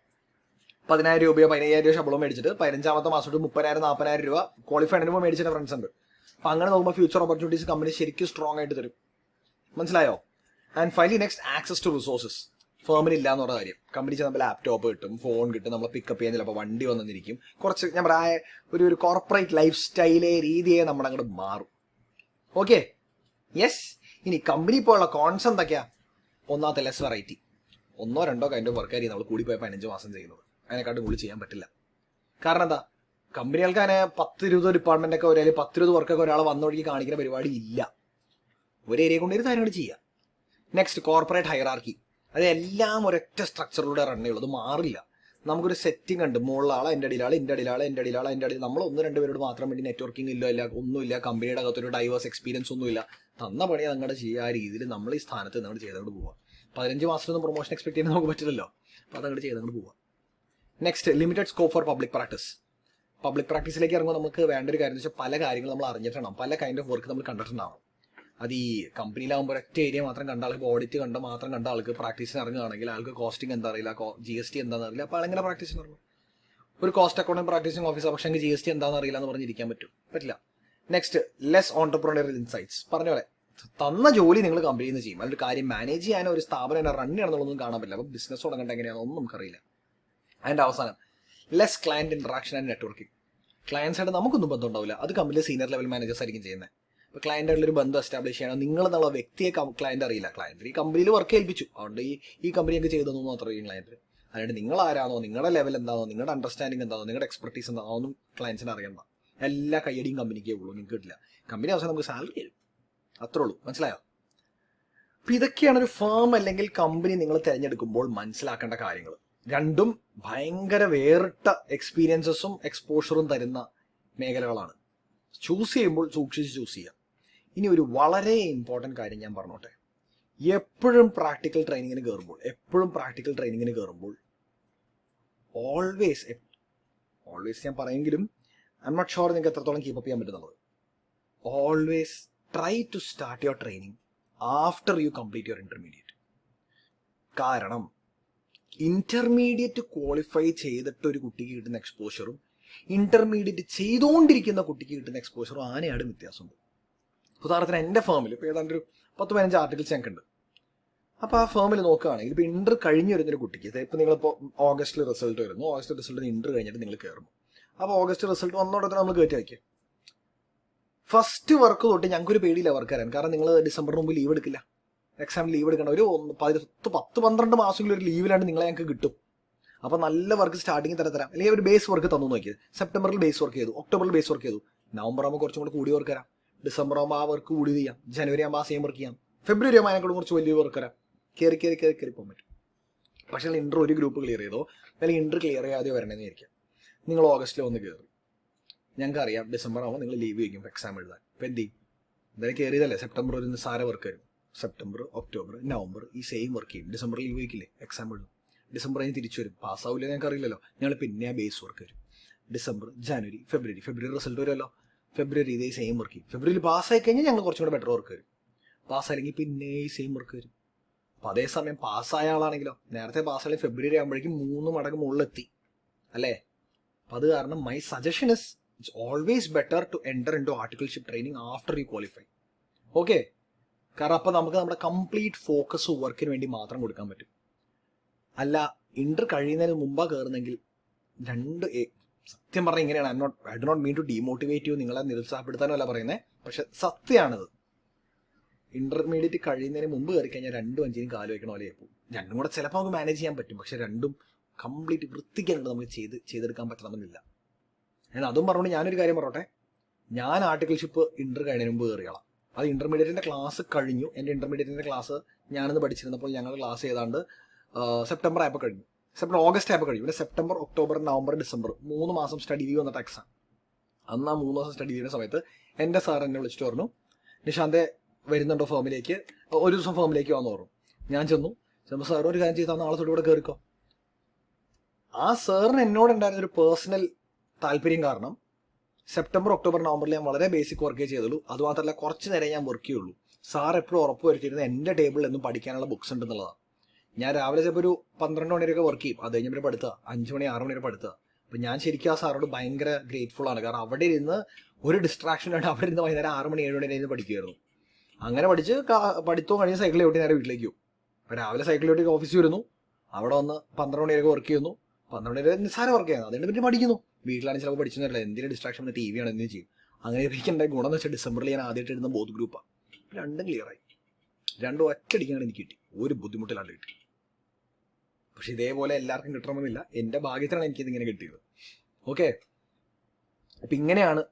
10,000 രൂപയോ 15,000 രൂപ ശമ്പളം മേടിച്ചിട്ട് 15ാമത്തെ മാസം 30,000 40,000 രൂപ ക്വാളിഫൈ ആയിട്ട് മേടിച്ചിട്ട് ഫ്രണ്ട്സ് ഉണ്ട്. അപ്പോൾ അങ്ങനെ നോക്കുമ്പോൾ ഫ്യൂച്ചർ ഓപ്പർച്യൂണിറ്റീസ് കമ്പനി ശരിക്കും സ്ട്രോങ് ആയിട്ട് തരും. മനസ്സിലായോ? And finally next access to resources. ഫേമിന് ഇല്ല എന്നുള്ള കാര്യം. കമ്പനി ചെന്നപ്പോൾ ലാപ്ടോപ്പ് കിട്ടും, ഫോൺ കിട്ടും, നമ്മൾ പിക്കപ്പ് ചെയ്യാൻ ചിലപ്പോൾ വണ്ടി വന്നിരിക്കും. കുറച്ച് ഞാൻ പറയാ ഒരു കോർപ്പറേറ്റ് ലൈഫ് സ്റ്റൈലേ രീതിയെ നമ്മൾ അങ്ങോട്ട് മാറും. ഓക്കെ. യെസ്. ഇനി കമ്പനി പോലുള്ള കോൺസ് എന്തൊക്കെയാ? ഒന്നാമത്തെ ലെസ് വെറൈറ്റി. 1-2 കൈൻഡ് ഓഫ് വർക്കായിരിക്കും നമ്മൾ കൂടിപ്പോയ 15 മാസം ചെയ്യുന്നത്. അതിനെക്കാട്ടും കൂടുതൽ ചെയ്യാൻ പറ്റില്ല. കാരണം എന്താ? കമ്പനികൾക്ക് അങ്ങനെ 10-20 ഡിപ്പാർട്ട്മെന്റ് ഒക്കെ ഒരേ 10-20 വർക്കൊക്കെ ഒരാൾ വന്നൊഴുകി കാണിക്കുന്ന പരിപാടി ഇല്ല. ഒരു ഏരിയ കൊണ്ടൊരു കാര്യങ്ങൾ ചെയ്യാം. Next corporate hierarchy. അത് എല്ലാം ഒരൊറ്റ സ്ട്രക്ചറിലൂടെ റൺ ചെയ്യുള്ളൂ, അത് മാറില്ല. നമുക്കൊരു സെറ്റിംഗ് ഉണ്ട്. മുകളിൽ ആളെ എൻ്റെ അടിയിലാൾ, എൻ്റെ അടിയിലാൾ, എൻ്റെ അടിയിലാൾ, എൻ്റെ അടിയിൽ നമ്മൾ 1-2 പേരോട് മാത്രം വേണ്ടി നെറ്റ്വർക്കിംഗ് ഇല്ല, ഒന്നുമില്ല. കമ്പനിയുടെ അകത്തൊരു ഡൈവേഴ്സ് എക്സ്പീരിയൻസ് ഒന്നുമില്ല. തന്ന പണി അങ്ങോട്ട് ചെയ്യുക. ആ രീതിയിൽ നമ്മൾ ഈ സ്ഥാനത്ത് നമ്മൾ ചെയ്തുകൊണ്ട് പോവാം. 15 മാസത്തിലൊന്നും പ്രൊമോഷൻ എക്സ്പെക്ട് ചെയ്യാൻ നമുക്ക് പറ്റില്ലല്ലോ. അപ്പോൾ അതങ്ങോട്ട് ചെയ്തുകൊണ്ട് പോവാം. Next limited scope for public practice. Public പ്രാക്ടീസിലേക്ക് ഇറങ്ങുമ്പോൾ നമുക്ക് വേണ്ട ഒരു കാര്യം എന്ന് വെച്ചാൽ പല കാര്യങ്ങൾ നമ്മൾ അറിഞ്ഞിട്ടുണ്ടാവും, പല കൈൻഡ് ഓഫ് വർക്ക് നമ്മൾ കണ്ടിട്ടുണ്ടാവും. അത് ഈ കമ്പനിയിലാകുമ്പോൾ ഒരൊറ്റ ഏരിയ മാത്രം കണ്ട ആൾക്ക്, ഓഡിറ്റ് മാത്രം കണ്ട ആൾക്ക് പ്രാക്ടീസിന് ഇറങ്ങുകയാണെങ്കിൽ ആൾക്ക് കോസ്റ്റിംഗ് എന്താ അറിയില്ല, GST എന്താണെന്ന് അറിയില്ല. അപ്പോൾ ആളെങ്ങനെ പ്രാക്ടീസിന് ഇറങ്ങും? ഒരു കോസ്റ്റ് അക്കൗണ്ടിംഗ് പ്രാക്ടീസിംഗ് ഓഫീസർ പക്ഷേ GST എന്താണെന്ന് അറിയില്ല എന്ന് പറഞ്ഞിരിക്കാൻ പറ്റില്ല. Next less entrepreneurial insights. പറഞ്ഞ പോലെ തന്ന ജോലി നിങ്ങൾ കമ്പനിയിൽ നിന്ന് ചെയ്യും. അതിൻ്റെ കാര്യം മാനേജ് ചെയ്യാനോ ഒരു സ്ഥാപനം എന്നെ റൺ ചെയ്യണമെന്നുള്ളതൊന്നും കാണാൻ പറ്റില്ല. അപ്പോൾ ബിസിനസ് തുടങ്ങേണ്ട എങ്ങനെയാണെന്നൊന്നും നമുക്കറിയില്ല. അതിൻ്റെ അവസാനം less client interaction and networking. ക്ലയൻസായിട്ട് നമുക്കൊന്നും ബന്ധം ഉണ്ടാവില്ല. അത് കമ്പനിയിലെ സീനിയർ ലെവൽ മാനേജേഴ്സ് ആയിരിക്കും ചെയ്യുന്നത്. ഇപ്പോൾ ക്ലയൻറ്റായിട്ടുള്ളൊരു ബന്ധം എസ്റ്റാബ്ലിഷ് ചെയ്യണം. നിങ്ങളെന്നുള്ള വ്യക്തിയെ ക്ലയൻറ്റ് അറിയില്ല. ക്ലയൻറ്റ് ഈ കമ്പനിയിൽ വർക്ക് ഏൽപ്പിച്ചു, അതുകൊണ്ട് ഈ കമ്പനിയൊക്കെ ചെയ്തെന്നു മാത്രമേ ക്ലയൻറ്റ്. അതുകൊണ്ട് നിങ്ങൾ ആരാണോ, നിങ്ങളുടെ ലെവൽ എന്താണോ, നിങ്ങളുടെ അണ്ടർസ്റ്റാൻഡിംഗ് എന്താണോ, നിങ്ങളുടെ എക്സ്പെർട്ടീസ് എന്താണോ ഒന്നും ക്ലയൻസിന് അറിയണ്ട. എല്ലാ കയ്യടിയും കമ്പനിക്കേ ഉള്ളൂ, നിങ്ങൾക്ക് കിട്ടില്ല. കമ്പനി അവസാനം നമുക്ക് സാലറി തരും, അത്രേ ഉള്ളൂ. മനസ്സിലായോ? അപ്പോൾ ഇതൊക്കെയാണ് ഒരു ഫേം അല്ലെങ്കിൽ കമ്പനി നിങ്ങൾ തിരഞ്ഞെടുക്കുമ്പോൾ മനസ്സിലാക്കേണ്ട കാര്യങ്ങൾ. രണ്ടും ഭയങ്കര വേറിട്ട എക്സ്പീരിയൻസസും എക്സ്പോഷറും തരുന്ന മേഖലകളാണ്. ചൂസ് ചെയ്യുമ്പോൾ സൂക്ഷിച്ച് ചൂസ് ചെയ്യുക. ഇനി ഒരു വളരെ ഇമ്പോർട്ടൻറ്റ് കാര്യം ഞാൻ പറഞ്ഞോട്ടെ. എപ്പോഴും പ്രാക്ടിക്കൽ ട്രെയിനിങ്ങിന് കയറുമ്പോൾ ഓൾവേസ് ഞാൻ പറയെങ്കിലും ഐ എം നോട്ട് ഷുവർ നിങ്ങൾക്ക് എത്രത്തോളം കീപ്പ് അപ്പ് ചെയ്യാൻ പറ്റുന്നുള്ളത്. Always try to start your training after you complete your intermediate. കാരണം ഇന്റർമീഡിയറ്റ് ക്വാളിഫൈ ചെയ്തിട്ട് ഒരു കുട്ടിക്ക് കിട്ടുന്ന എക്സ്പോഷറും ഇന്റർമീഡിയറ്റ് ചെയ്തുകൊണ്ടിരിക്കുന്ന കുട്ടിക്ക് കിട്ടുന്ന എക്സ്പോഷറും ആനയാട് വ്യത്യാസമുണ്ട്. ഉദാഹരണത്തിന് എൻ്റെ ഫേമിൽ ഇപ്പോൾ ഏതാണ്ട് ഒരു 10-15 ആർട്ടിക്കിൾസ് ഞങ്ങൾക്കുണ്ട്. അപ്പോൾ ആ ഫേമിൽ നോക്കുകയാണെങ്കിൽ ഇപ്പോൾ ഇന്റർ കഴിഞ്ഞ് വരുന്നൊരു കുട്ടിക്ക്, ഇപ്പോൾ നിങ്ങളിപ്പോൾ ഓഗസ്റ്റിൽ റിസൾട്ട് വരുന്നു, ഓഗസ്റ്റ് റിസൾട്ട് ഇന്റർ കഴിഞ്ഞിട്ട് നിങ്ങൾ കയറുന്നു. അപ്പോൾ ഓഗസ്റ്റ് റിസൾട്ട് വന്നോടെ നമ്മൾ കയറ്റി വയ്ക്കുക. ഫസ്റ്റ് വർക്ക് തൊട്ട് ഞങ്ങൾക്കൊരു പേടിയില്ല വർക്ക് തരാൻ. കാരണം നിങ്ങൾ ഡിസംബറിന് മുമ്പ് ലീവ് എടുക്കില്ല, എക്സാമിന് ലീവ് എടുക്കണം. ഒരു 10-12 മാസമെങ്കിലും ഒരു ലീവിലാണ്ട് നിങ്ങളെ ഞങ്ങൾക്ക് കിട്ടും. അപ്പോൾ നല്ല വർക്ക് സ്റ്റാർട്ടിങ് തരാം. അല്ലെങ്കിൽ ഒരു ബേസ് വർക്ക് തന്നു നോക്കിയത്. സെപ്റ്റംബറിൽ ബേസ് വർക്ക് ചെയ്തു, ഒക്ടോബറിൽ ബേസ് വർക്ക് ചെയ്തു, നവംബർ ആകുമ്പോൾ കുറച്ചും കൂടി കൂടി വർക്ക് തരാം, ഡിസംബർ ആകുമ്പോൾ ആ വർക്ക് കൂടി ചെയ്യാം, ജനുവരി ആകുമ്പോൾ ആ സെയിം വർക്ക് ചെയ്യാം, ഫെബ്രുവരി ആകുമ്പോൾ അതിനെക്കൂടെ കുറച്ച് വലിയ വർക്ക് തരാം. കയറി പോകാൻ പറ്റും. പക്ഷേ ഇന്റർ ഒരു ഗ്രൂപ്പ് ക്ലിയർ ചെയ്തോ അല്ലെങ്കിൽ ഇന്റർ ക്ലിയർ ചെയ്യാതെ വരണമെന്ന് വിചാരിക്കാം. നിങ്ങൾ ഓഗസ്റ്റിൽ വന്ന് കയറി, ഞങ്ങൾക്ക് അറിയാം ഡിസംബർ ആകുമ്പോൾ നിങ്ങൾ ലീവ് വയ്ക്കും എക്സാം എഴുതാൻ. ഇപ്പം എന്ത് ചെയ്യും? എന്തായാലും കയറിയതല്ലേ, സെപ്റ്റംബർ ഒരു നിസ്സാര വർക്ക് വരും, സെപ്റ്റംബർ ഒക്ടോബർ നവംബർ ഈ സെയിം വർക്ക് ചെയ്യും. ഡിസംബർ ലീവ് വയ്ക്കില്ലേ, എക്സാം എഴുതും. ഡിസംബർ കഴിഞ്ഞ് തിരിച്ചു വരും, പാസ്സാവില്ല ഞങ്ങൾക്ക് അറിയില്ലല്ലോ. ഞങ്ങൾ പിന്നെ ആ ബേസ് വർക്ക് വരും. ഡിസംബർ ജനുവരി ഫെബ്രുവരി റിസൾട്ട് വരുമല്ലോ, ഫെബ്രുവരി ഇതേ സെയിം വർക്ക് ചെയ്യും. ഫെബ്രുവരിയിൽ പാസ്സായി കഴിഞ്ഞാൽ ഞങ്ങൾ കുറച്ചും കൂടെ ബെറ്റർ വർക്ക് വരും. പാസ്സായില്ലെങ്കിൽ പിന്നെ ഈ സെയിം വർക്ക് വരും. അപ്പോൾ അതേസമയം പാസ്സായ ആളാണെങ്കിലോ, നേരത്തെ പാസ്സായി ഫെബ്രുവരി ആകുമ്പോഴേക്കും 3 മടങ്ങ് മുകളിലെത്തി അല്ലേ. അപ്പം അത് കാരണം my suggestion is it's always better to enter into articleship training after you qualify. Okay, കാരണം അപ്പം നമുക്ക് നമ്മുടെ കംപ്ലീറ്റ് ഫോക്കസ് വർക്കിന് വേണ്ടി മാത്രം കൊടുക്കാൻ പറ്റും. അല്ല ഇന്റർ കഴിയുന്നതിന് മുമ്പാ കയറുന്നെങ്കിൽ സത്യം പറഞ്ഞാൽ ഇങ്ങനെയാണ്. I do not mean to demotivate you, നിങ്ങളെ നിരുത്സാഹപ്പെടുത്താനോ അല്ല പറയുന്നത്, പക്ഷെ സത്യമാണിത്. ഇന്റർമീഡിയറ്റ് കഴിയുന്നതിന് മുമ്പ് കയറി കഴിഞ്ഞാൽ 2-5 കാല് വയ്ക്കണ പോലെ പോകും. രണ്ടും കൂടെ ചിലപ്പോൾ നമുക്ക് മാനേജ് ചെയ്യാൻ പറ്റും, പക്ഷെ രണ്ടും കംപ്ലീറ്റ് വൃത്തിക്കാനുണ്ട് നമുക്ക് ചെയ്തെടുക്കാൻ പറ്റണമെന്നില്ല. ഞാൻ അതും പറഞ്ഞുകൊണ്ട് ഞാനൊരു കാര്യം പറയട്ടെ. ഞാൻ ആർട്ടിക്കിൾഷിപ്പ് ഇന്റർ കഴിഞ്ഞതിന് മുമ്പ് കയറിയാളാം. അത് ഇന്റർമീഡിയറ്റിന്റെ ക്ലാസ് കഴിഞ്ഞു. എൻ്റെ ഇന്റർമീഡിയറ്റിന്റെ ക്ലാസ് ഞാനിന്ന് പഠിച്ചിരുന്നപ്പോൾ ഞങ്ങളുടെ ക്ലാസ് ഏതാണ്ട് സെപ്റ്റംബർ ആയപ്പോൾ കഴിഞ്ഞു, ഓഗസ്റ്റ് ആയപ്പോൾ കഴിഞ്ഞു. പിന്നെ സെപ്റ്റംബർ ഒക്ടോബർ നവംബർ ഡിസംബർ 3 മാസം സ്റ്റഡി ലീവ് വന്നിട്ട് എക്സാം. അന്ന് ആ 3 മാസം സ്റ്റഡി ചെയ്യുന്ന സമയത്ത് എൻ്റെ സാർ എന്നെ വിളിച്ചിട്ട് പറഞ്ഞു, നിഷാന്തെ വരുന്നുണ്ടോ ഫേമിലേക്ക്, ഒരു ദിവസം ഫേമിലേക്ക് വന്നു പറഞ്ഞു. ഞാൻ ചെന്നു സാർ ഒരു കാര്യം ചെയ്താൽ നാളെ തൊട്ട് ഇവിടെ കയറിക്കോ. ആ സാറിന് എന്നോടുണ്ടായിരുന്ന ഒരു പേഴ്സണൽ താല്പര്യം കാരണം സെപ്റ്റംബർ ഒക്ടോബർ നവംബറിൽ ഞാൻ വളരെ ബേസിക് വർക്കേ ചെയ്തുള്ളൂ. അതുമാത്രമല്ല കുറച്ച് നേരം ഞാൻ വർക്ക് ചെയ്യുള്ളൂ. സാർ എപ്പോഴും ഉറപ്പ് വരുത്തിയിരുന്നത് എൻ്റെ ടേബിളിൽ എന്നും പഠിക്കാനുള്ള ബുക്സ് ഉണ്ടെന്നുള്ളതാണ്. ഞാൻ രാവിലെ ചിലപ്പോൾ ഒരു 12 മണി വരെയൊക്കെ വർക്ക് ചെയ്യും, അത് കഴിഞ്ഞ് പിന്നെ പഠിത്തുക 5 മണി 6 മണി വരെ പഠിത്തുക. അപ്പം ഞാൻ ശരിക്കും ആ സാറോട് ഭയങ്കര ഗ്രേറ്റ്ഫുൾ ആണ്. കാരണം അവിടെ ഇരുന്ന് ഒരു ഡിസ്ട്രാക്ഷൻ ആയിട്ട് അവിടെ ഇരുന്ന് വൈകുന്നേരം 6 മണി 7 മണി ഇരുന്ന് പഠിക്കുമായിരുന്നു. അങ്ങനെ പഠിത്തവും കഴിഞ്ഞ് സൈക്കിൾ ചവിട്ടി നേരെ വീട്ടിലേക്ക് പോകും. അപ്പോൾ രാവിലെ സൈക്കിൾ ചവിട്ടി ഓഫീസിൽ വരുന്നു, അവിടെ വന്ന് 12 മണി വരെയൊക്കെ വർക്ക് ചെയ്യുന്നു. 12 മണി വരെ നിസ്സാര വർക്ക് ചെയ്യുന്നു, അതുകൊണ്ട് പിന്നെ പഠിക്കുന്നു. വീട്ടിലാണെങ്കിൽ ചിലപ്പോൾ പഠിച്ചെന്നില്ല, എന്തെങ്കിലും ഡിസ്ട്രാക്ഷൻ വന്ന് TV ആണ് എന്തെങ്കിലും ചെയ്യും. അങ്ങനെ എനിക്കുണ്ടായ ഗുണം എന്ന് വെച്ചാൽ ഡിസംബറിൽ ഞാൻ ആദ്യമായിട്ട് ഇടുന്ന ബോത്ത് ഗ്രൂപ്പാണ്. രണ്ടും ക്ലിയറായി, രണ്ടും ഒറ്റയടിക്കാണ് എനിക്ക് കിട്ടി, ഒരു ബുദ്ധിമുട്ടില്ലാണ്ട് കിട്ടി. പക്ഷെ ഇതേപോലെ എല്ലാവർക്കും കിട്ടണമെന്നില്ല, എൻ്റെ ഭാഗ്യത്തിലാണ് എനിക്കിതിങ്ങനെ കിട്ടിയത്. ഓക്കെ, അപ്പം ഇങ്ങനെയാണ്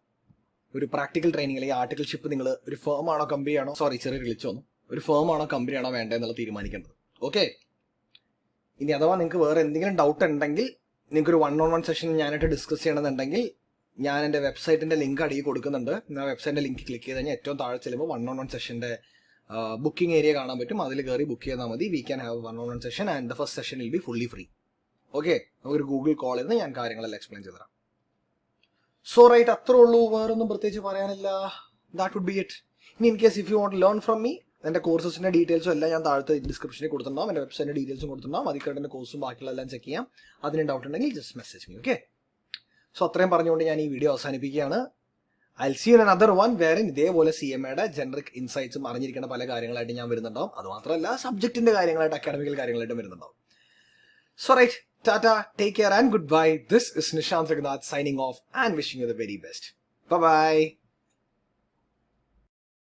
ഒരു പ്രാക്ടിക്കൽ ട്രെയിനിങ് അല്ലെങ്കിൽ ആർട്ടിക്കിൾഷിപ്പ് നിങ്ങൾ ഒരു ഫേമാണോ കമ്പനിയാണോ, ചെറിയ ഗ്ലിച്ച് വന്നു, ഒരു ഫേമാണോ കമ്പനിയാണോ വേണ്ടതെന്നുള്ള തീരുമാനിക്കേണ്ടത്. ഓക്കെ, ഇനി അഥവാ നിങ്ങൾക്ക് വേറെ എന്തെങ്കിലും ഡൗട്ട് ഉണ്ടെങ്കിൽ നിങ്ങൾക്കൊരു 1-on-1 സെഷൻ ഞാനായിട്ട് ഡിസ്കസ് ചെയ്യണമെന്നുണ്ടെങ്കിൽ ഞാൻ എൻ്റെ വെബ്സൈറ്റിൻ്റെ ലിങ്ക് അടിയിൽ കൊടുക്കുന്നുണ്ട്. ആ വെബ്സൈറ്റിൻ്റെ ലിങ്ക് ക്ലിക്ക് ചെയ്ത് കഴിഞ്ഞാൽ ഏറ്റവും താഴെ ചെല്ലുമ്പോൾ 1-on-1 സെഷൻ്റെ ബുക്കിംഗ് ഏരിയ കാണാൻ പറ്റും. അതിൽ കയറി ബുക്ക് ചെയ്താൽ മതി. We can have 1-on-1 session and the first session will be fully free. Okay, നമുക്കൊരു ഗൂഗിൾ കോളിൽ നിന്ന് ഞാൻ കാര്യങ്ങളെല്ലാം എക്സ്പ്ലെയിൻ ചെയ്തു തരാം. സോ റൈറ്റ്, അത്രേ ഉള്ളൂ, വേറൊന്നും പ്രത്യേകിച്ച് പറയാനില്ല. That would be it. ഇനി in case if you want learn from me, എൻ്റെ കോഴ്സസിൻ്റെ ഡീറ്റെയിൽസും എല്ലാം ഞാൻ താഴത്തെ ഡിസ്ക്രിപ്ഷനിൽ കൊടുത്തിട്ടുണ്ടാവും. എൻ്റെ വെബ്സൈറ്റിൻ്റെ ഡീറ്റെയിൽസും കൊടുത്തിട്ടുണ്ടാവും. അതിൽ കണ്ട കോഴ്സും ബാക്കിയുള്ള എല്ലാം ചെക്ക് ചെയ്യാം. അതിന് ഡൗട്ട് ഉണ്ടെങ്കിൽ just message me. Okay, so അത്രയും പറഞ്ഞുകൊണ്ട് ഞാൻ ഈ വീഡിയോ അവസാനിപ്പിക്കുകയാണ്. I see in another one വേറെ ഇതേപോലെ CMAയുടെ ജനറിക് ഇൻസൈറ്റ്സും അറിഞ്ഞിരിക്കേണ്ട പല കാര്യങ്ങളായിട്ട് ഞാൻ വരുന്നുണ്ടാവും. അതുമാത്രമല്ല സബ്ജക്റ്റിൻ്റെ കാര്യങ്ങളായിട്ട് അക്കാഡമിക്കൽ കാര്യങ്ങളായിട്ടും വരുന്നുണ്ടാവും. So right, Tata, take care and goodbye. This is Nishant Raghunath signing off and wishing you the very best. Bye-bye.